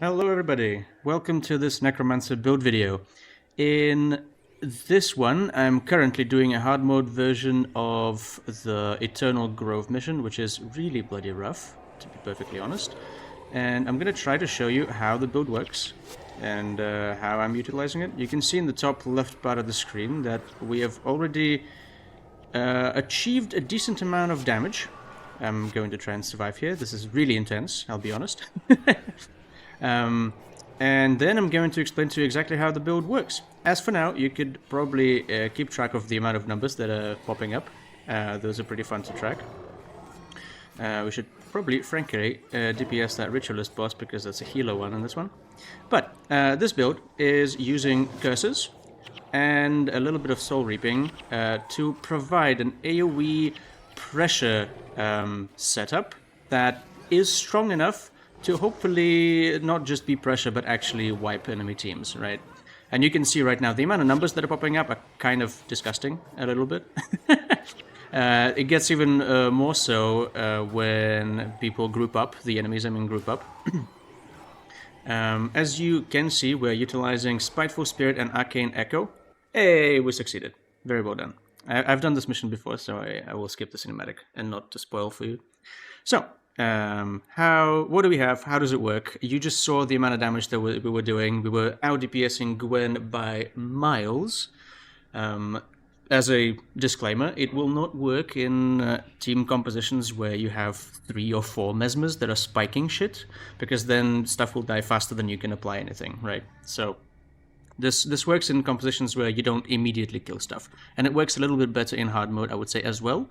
Hello everybody, welcome to this Necromancer build video. In this one, I'm currently doing a hard mode version of the Eternal Grove mission, which is really bloody rough, to be perfectly honest. And I'm going to try to show you how the build works and how I'm utilizing it. You can see in the top left part of the screen that we have already achieved a decent amount of damage. I'm going to try and survive here. This is really intense, I'll be honest. And then I'm going to explain to you exactly how the build works. As for now, you could probably keep track of the amount of numbers that are popping up. Those are pretty fun to track. We should probably, frankly, DPS that Ritualist boss because that's a healer one in this one. But this build is using curses and a little bit of soul reaping to provide an AoE pressure setup that is strong enough to hopefully not just be pressure, but actually wipe enemy teams, right? And you can see right now, the amount of numbers that are popping up are kind of disgusting, a little bit. It gets even more so when people group up, the enemies, I mean, group up. As you can see, we're utilizing Spiteful Spirit and Arcane Echo. Hey, we succeeded. Very well done. I've done this mission before, so I will skip the cinematic and not to spoil for you. So, what do we have? How does it work? You just saw the amount of damage that we were doing. We were out DPSing Gwen by miles. As a disclaimer, it will not work in team compositions where you have 3 or 4 mesmers that are spiking shit, because then stuff will die faster than you can apply anything, right? So this works in compositions where you don't immediately kill stuff. And it works a little bit better in hard mode, I would say, as well,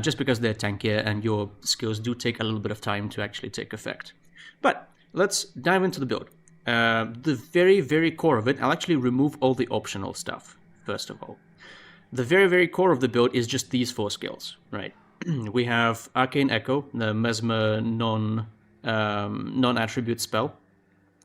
just because they're tankier and your skills do take a little bit of time to actually take effect. But let's dive into the build. The very, very core of it, I'll actually remove all the optional stuff, first of all. The very, very core of the build is just these 4 skills, right? We have Arcane Echo, the Mesmer non-attribute spell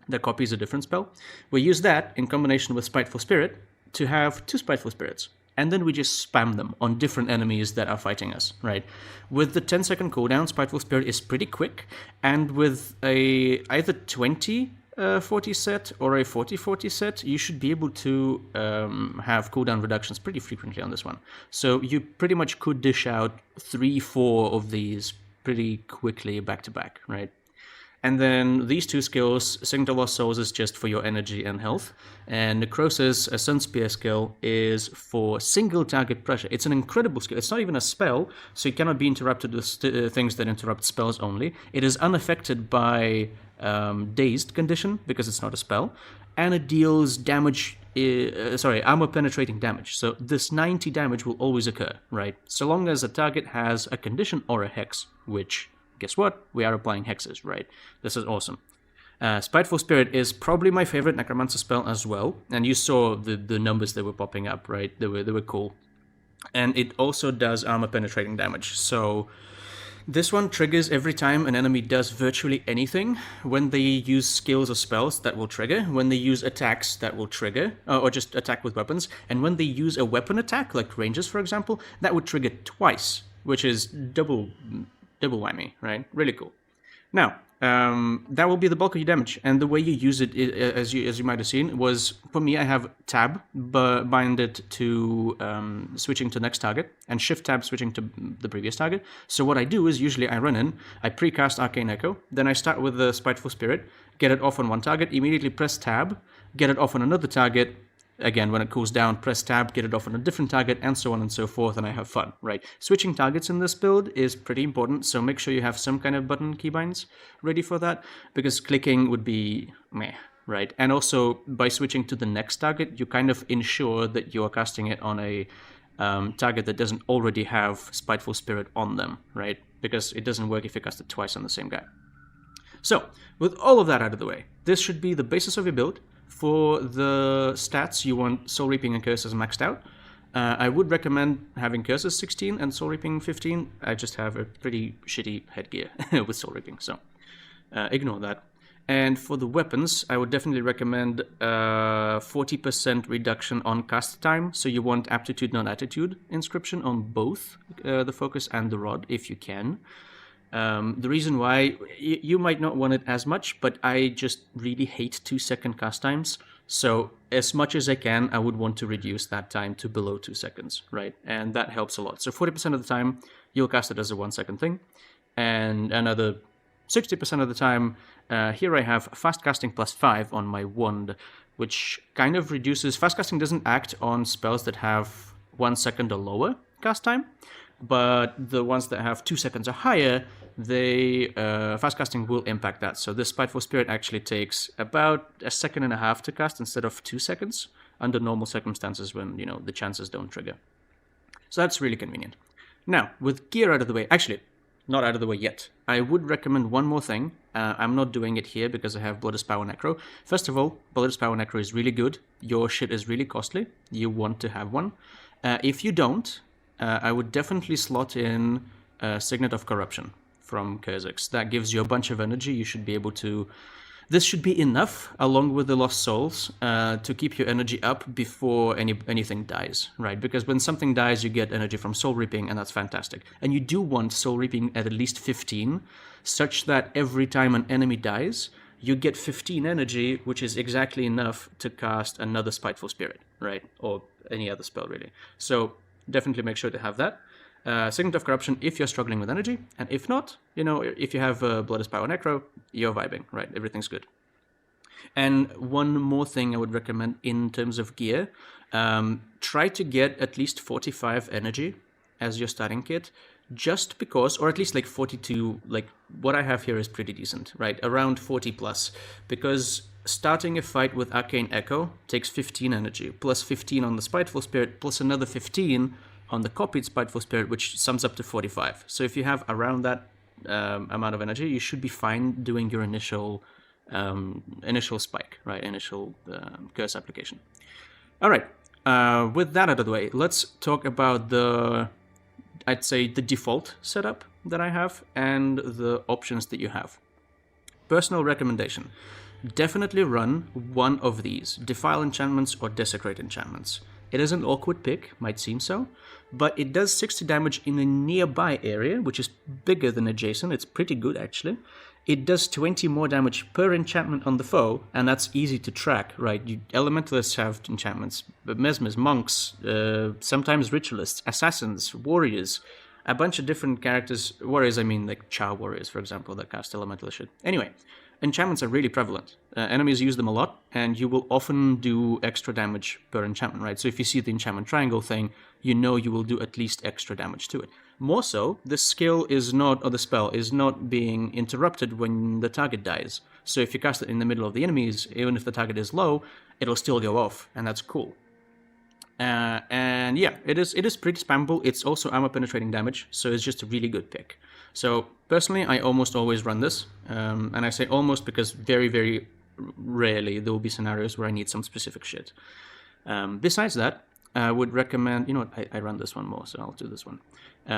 that copies a different spell. We use that in combination with Spiteful Spirit to have 2 Spiteful Spirits. And then we just spam them on different enemies that are fighting us, right? With the 10-second cooldown, Spiteful Spirit is pretty quick, and with a either 20-40 set or a 40-40 set, you should be able to have cooldown reductions pretty frequently on this one. So you pretty much could dish out 3-4 of these pretty quickly back to back, right? And then these 2 skills, Sing to Lost Souls is just for your energy and health, and Necrosis, a Sun Spear skill, is for single target pressure. It's an incredible skill. It's not even a spell, so it cannot be interrupted with things that interrupt spells only. It is unaffected by Dazed condition, because it's not a spell, and it deals damage, armor penetrating damage. So this 90 damage will always occur, right? So long as a target has a condition or a hex, which, guess what? We are applying hexes, right? This is awesome. Spiteful Spirit is probably my favorite Necromancer spell as well. And you saw the numbers that were popping up, right? They were cool. And it also does armor penetrating damage. So this one triggers every time an enemy does virtually anything. When they use skills or spells, that will trigger. When they use attacks, that will trigger. Or just attack with weapons. And when they use a weapon attack, like ranges, for example, that would trigger twice, which is double whammy, right? Really cool. Now, that will be the bulk of your damage, and the way you use it, as you might have seen, was, for me, I have tab bind it to switching to next target, and shift tab switching to the previous target. So what I do is, usually I run in, I precast Arcane Echo, then I start with the Spiteful Spirit, get it off on one target, immediately press tab, get it off on another target. Again, when it cools down, press tab, get it off on a different target, and so on and so forth, and I have fun, right? Switching targets in this build is pretty important, so make sure you have some kind of button keybinds ready for that, because clicking would be meh, right? And also, by switching to the next target, you kind of ensure that you are casting it on a target that doesn't already have Spiteful Spirit on them, right? Because it doesn't work if you cast it twice on the same guy. So, with all of that out of the way, this should be the basis of your build. For the stats, you want Soul Reaping and Curses maxed out. I would recommend having Curses 16 and Soul Reaping 15. I just have a pretty shitty headgear with Soul Reaping, so ignore that. And for the weapons, I would definitely recommend 40% reduction on cast time. So you want Aptitude, non-attitude inscription on both the Focus and the Rod, if you can. The reason why, you might not want it as much, but I just really hate 2-second cast times. So as much as I can, I would want to reduce that time to below 2 seconds, right? And that helps a lot. So 40% of the time, you'll cast it as a 1-second thing. And another 60% of the time, here I have fast casting +5 on my wand, which kind of reduces... Fast casting doesn't act on spells that have 1 second or lower cast time, but the ones that have 2 seconds or higher, fast casting will impact that. So this Spiteful Spirit actually takes about 1.5 seconds to cast instead of 2 seconds under normal circumstances when, the chances don't trigger. So that's really convenient. Now, with gear out of the way, actually, not out of the way yet, I would recommend one more thing. I'm not doing it here because I have Bloodless Power Necro. First of all, Bloodless Power Necro is really good. Your shit is really costly. You want to have one. If you don't, I would definitely slot in Signet of Corruption from Kha'Zix. That gives you a bunch of energy. You should be able to... This should be enough, along with the Lost Souls, to keep your energy up before anything dies, right? Because when something dies, you get energy from Soul Reaping, and that's fantastic. And you do want Soul Reaping at least 15, such that every time an enemy dies, you get 15 energy, which is exactly enough to cast another Spiteful Spirit, right? Or any other spell, really. So definitely make sure to have that. Signet of Corruption if you're struggling with energy, and if not, if you have Bloodless Power Necro, you're vibing, right? Everything's good. And one more thing I would recommend in terms of gear, try to get at least 45 energy as your starting kit, just because, or at least like 42, like what I have here is pretty decent, right? Around 40 plus, because starting a fight with Arcane Echo takes 15 energy, plus 15 on the Spiteful Spirit, plus another 15 on the copied Spiteful Spirit, which sums up to 45. So if you have around that amount of energy, you should be fine doing your initial spike, right? Initial curse application. All right. With that out of the way, let's talk about I'd say the default setup that I have and the options that you have. Personal recommendation. Definitely run one of these, Defile Enchantments or Desecrate Enchantments. It is an awkward pick, might seem so, but it does 60 damage in a nearby area, which is bigger than adjacent. It's pretty good, actually. It does 20 more damage per enchantment on the foe, and that's easy to track, right? Elementalists have enchantments, but Mesmers, monks, sometimes ritualists, assassins, warriors, a bunch of different characters. Warriors, I mean like Char warriors, for example, that cast elemental shit. Anyway, enchantments are really prevalent. Enemies use them a lot, and you will often do extra damage per enchantment, right? So if you see the enchantment triangle thing, you know you will do at least extra damage to it. More so, the skill is not, or the spell is not being interrupted when the target dies. So if you cast it in the middle of the enemies, even if the target is low, it'll still go off, and that's cool. And yeah, it is pretty spammable. It's also armor penetrating damage, so it's just a really good pick. So personally, I almost always run this, and I say almost because very, very rarely there will be scenarios where I need some specific shit. Besides that, I would recommend, I run this one more, so I'll do this one.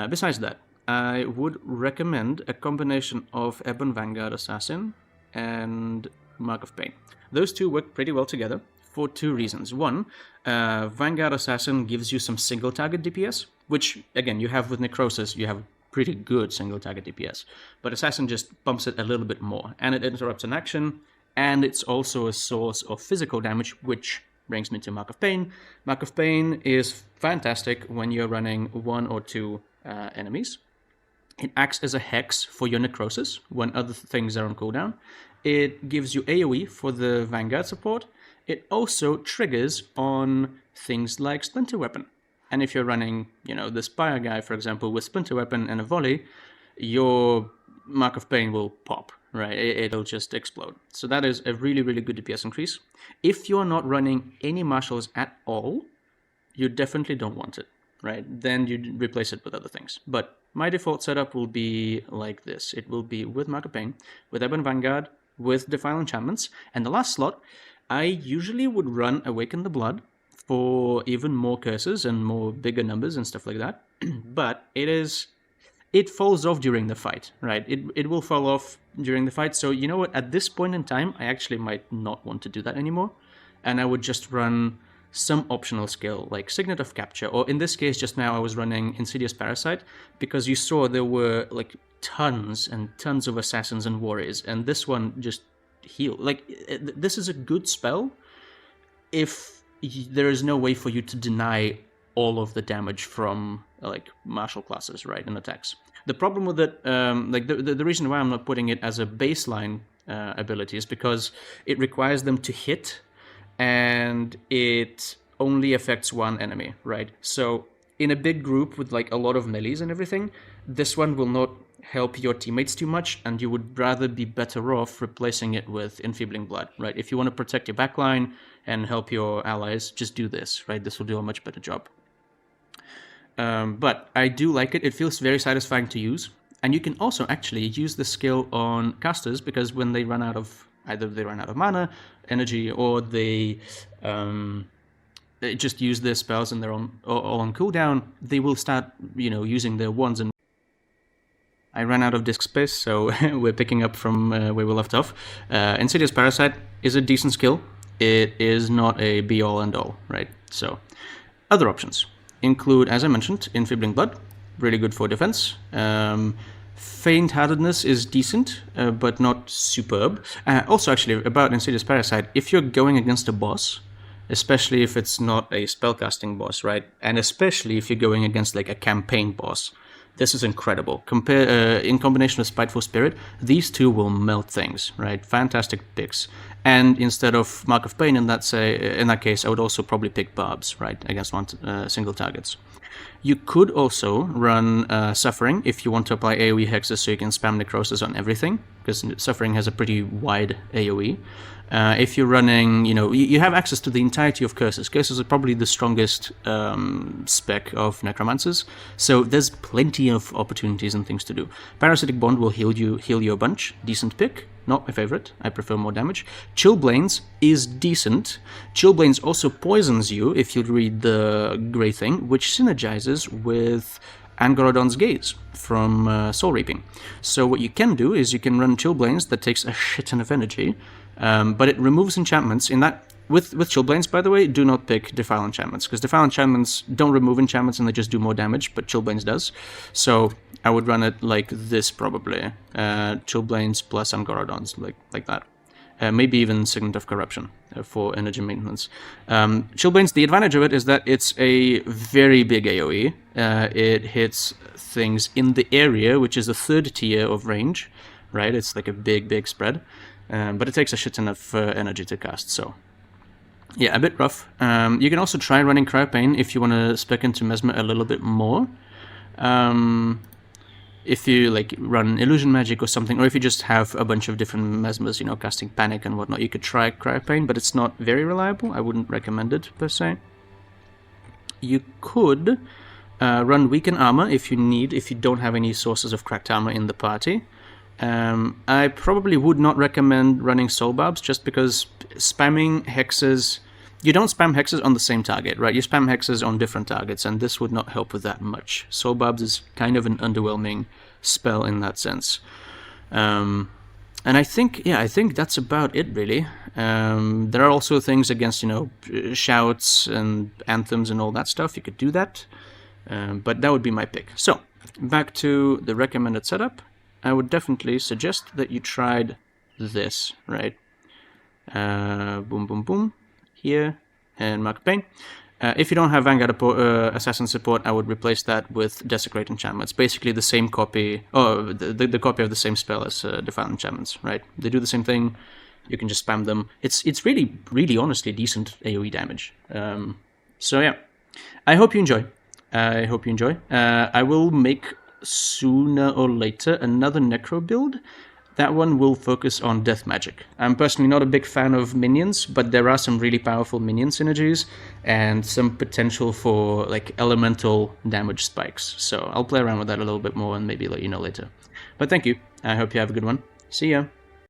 Besides that, I would recommend a combination of Ebon Vanguard Assassin and Mark of Pain. Those two work pretty well together for two reasons. One, Vanguard Assassin gives you some single target DPS, which, again, you have with Necrosis, you have pretty good single target DPS, but Assassin just bumps it a little bit more, and it interrupts an action, and it's also a source of physical damage, which brings me to Mark of Pain. Mark of Pain is fantastic when you're running one or two enemies. It acts as a hex for your Necrosis when other things are on cooldown. It gives you AoE for the Vanguard support. It also triggers on things like Splinter Weapon. And if you're running, the Spire guy, for example, with Splinter Weapon and a volley, your Mark of Pain will pop, right? It'll just explode. So that is a really, really good DPS increase. If you're not running any martials at all, you definitely don't want it, right? Then you replace it with other things. But my default setup will be like this. It will be with Mark of Pain, with Ebon Vanguard, with Defile Enchantments, and the last slot, I usually would run Awaken the Blood for even more curses and more bigger numbers and stuff like that. But it falls off during the fight, right? It will fall off during the fight. So you know what? At this point in time, I actually might not want to do that anymore. And I would just run some optional skill like Signet of Capture. Or in this case, just now I was running Insidious Parasite because you saw there were like tons and tons of assassins and warriors, and this one just heal. Like, this is a good spell if there is no way for you to deny all of the damage from like martial classes, right, and attacks. The problem with it, like the reason why I'm not putting it as a baseline ability is because it requires them to hit, and it only affects one enemy, right? So in a big group with like a lot of melees and everything, this one will not help your teammates too much, and you would rather be better off replacing it with Enfeebling Blood, right? If you want to protect your backline and help your allies, just do this, right? This will do a much better job. But I do like it. It feels very satisfying to use. And you can also actually use the skill on casters, because when they run out of, either they run out of mana, energy, or they just use their spells and they're all on cooldown, they will start, using their wands. And I ran out of disk space, so we're picking up from where we left off. Insidious Parasite is a decent skill. It is not a be-all and all, right? So, other options include, as I mentioned, Enfeebling Blood, really good for defense. Faint-heartedness is decent, but not superb. Also, actually, about Insidious Parasite, if you're going against a boss, especially if it's not a spellcasting boss, right? And especially if you're going against like a campaign boss, this is incredible. In combination with Spiteful Spirit, these two will melt things, right? Fantastic picks. And instead of Mark of Pain, in that case, I would also probably pick Barbs, right, against single targets. You could also run Suffering if you want to apply AoE hexes so you can spam Necrosis on everything, because Suffering has a pretty wide AoE. If you're running, you have access to the entirety of Curses. Curses are probably the strongest spec of Necromancers, so there's plenty of opportunities and things to do. Parasitic Bond will heal you a bunch. Decent pick. Not my favorite. I prefer more damage. Chillblains is decent. Chillblains also poisons you if you read the Grey Thing, which synergizes with Angorodon's Gaze from Soul Reaping. So what you can do is you can run Chillblains that takes a shit ton of energy, but it removes enchantments. In that, with Chillblains, by the way, do not pick Defile Enchantments, because Defile Enchantments don't remove enchantments and they just do more damage, but Chillblains does. So I would run it like this, probably. Chillblains plus Angorodons, like that. Maybe even Signet of Corruption for energy maintenance. Chillblains, the advantage of it is that it's a very big AoE. It hits things in the area, which is the third tier of range, right? It's like a big spread. But it takes a shit ton of energy to cast, so yeah, a bit rough. You can also try running Cryopain if you want to spec into Mesmer a little bit more. If you like run Illusion Magic or something, or if you just have a bunch of different Mesmers, casting Panic and whatnot, you could try Cryopain, but it's not very reliable. I wouldn't recommend it, per se. You could run Weaken Armor if you don't have any sources of cracked armor in the party. I probably would not recommend running Soul Barbs, just because spamming hexes... You don't spam hexes on the same target, right? You spam hexes on different targets, and this would not help with that much. Soul Barbs is kind of an underwhelming spell in that sense. And I think that's about it, really. There are also things against, shouts and anthems and all that stuff. You could do that, but that would be my pick. So, back to the recommended setup. I would definitely suggest that you tried this, right? Boom, boom, boom. Here, and Mark of Pain. If you don't have Vanguard Assassin support, I would replace that with Desecrate Enchantments. Basically the same copy, the copy of the same spell as Defile Enchantments, right? They do the same thing, you can just spam them. It's really, really honestly decent AoE damage. So yeah, I hope you enjoy. I will make sooner or later another Necro build. That one will focus on death magic. I'm personally not a big fan of minions, but there are some really powerful minion synergies and some potential for like elemental damage spikes. So I'll play around with that a little bit more and maybe let you know later. But thank you. I hope you have a good one. See ya.